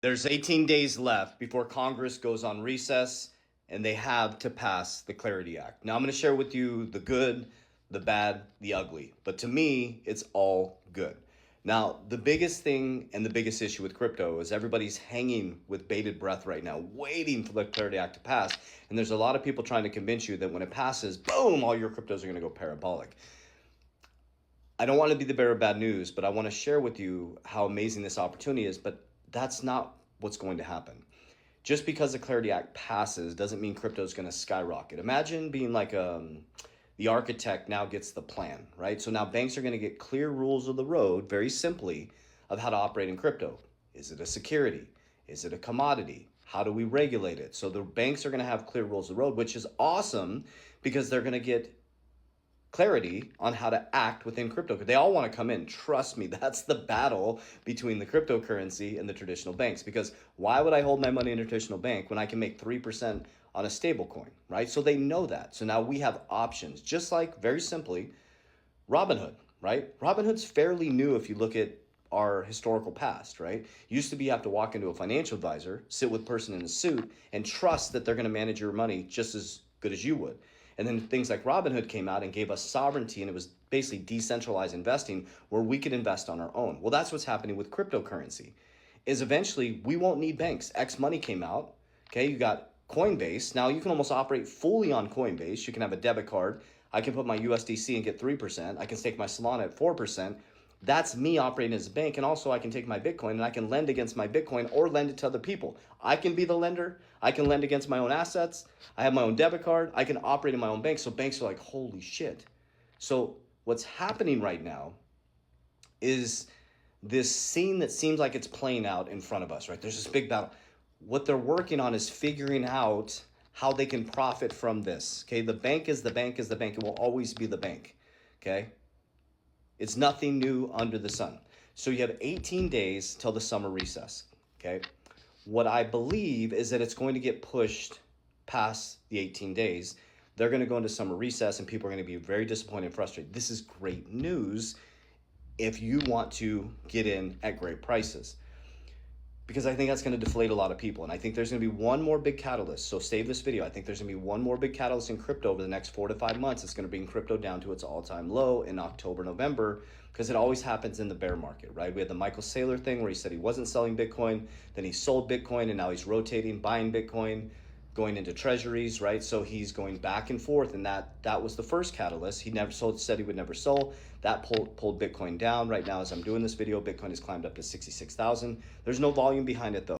There's 18 days left before Congress goes on recess and they have to pass the Clarity Act. Now, I'm going to share with you the good, the bad, the ugly. But to me, it's all good. Now, the biggest thing and the biggest issue with crypto is everybody's hanging with bated breath right now, waiting for the Clarity Act to pass. And there's a lot of people trying to convince you that when it passes, boom, all your cryptos are going to go parabolic. I don't want to be the bearer of bad news, but I want to share with you how amazing this opportunity is. But that's not what's going to happen. Just because the Clarity Act passes doesn't mean crypto is going to skyrocket. Imagine being like the architect now gets the plan, right? So now banks are going to get clear rules of the road, very simply, of how to operate in crypto. Is it a security? Is it a commodity? How do we regulate it? So the banks are going to have clear rules of the road, which is awesome because they're going to get clarity on how to act within crypto. They all want to come in. Trust me, that's the battle between the cryptocurrency and the traditional banks. Because why would I hold my money in a traditional bank when I can make 3% on a stable coin, right? So they know that. So now we have options, just like very simply Robinhood, right? Robinhood's fairly new if you look at our historical past, right? Used to be you have to walk into a financial advisor, sit with a person in a suit, and trust that they're going to manage your money just as good as you would. And then things like Robinhood came out and gave us sovereignty, and it was basically decentralized investing where we could invest on our own. Well, that's what's happening with cryptocurrency. Is eventually we won't need banks. X Money came out. Okay, you got Coinbase. Now you can almost operate fully on Coinbase. You can have a debit card. I can put my USDC and get 3%. I can stake my Solana at 4%. That's me operating as a bank. And also I can take my Bitcoin and I can lend against my Bitcoin or lend it to other people. I can be the lender. I can lend against my own assets. I have my own debit card. I can operate in my own bank. So banks are like, holy shit. So what's happening right now is this scene that seems like it's playing out in front of us, right? There's this big battle. What they're working on is figuring out how they can profit from this. Okay, the bank is the bank is the bank. It will always be the bank. Okay, it's nothing new under the sun. So you have 18 days till the summer recess. Okay, what I believe is that it's going to get pushed past the 18 days. They're going to go into summer recess and people are going to be very disappointed and frustrated. This is great news if you want to get in at great prices, because I think that's going to deflate a lot of people. And I think there's going to be one more big catalyst. So save this video. I think there's going to be one more big catalyst in crypto over the next 4 to 5 months. It's going to bring crypto down to its all-time low in October, November, because it always happens in the bear market, right? We had the Michael Saylor thing where he said he wasn't selling Bitcoin, then he sold Bitcoin, and now he's rotating, buying Bitcoin, going into treasuries, right? So he's going back and forth, and that was the first catalyst. He never sold, said he would never sell. That pulled Bitcoin down. Right now, as I'm doing this video, Bitcoin has climbed up to 66,000. There's no volume behind it though.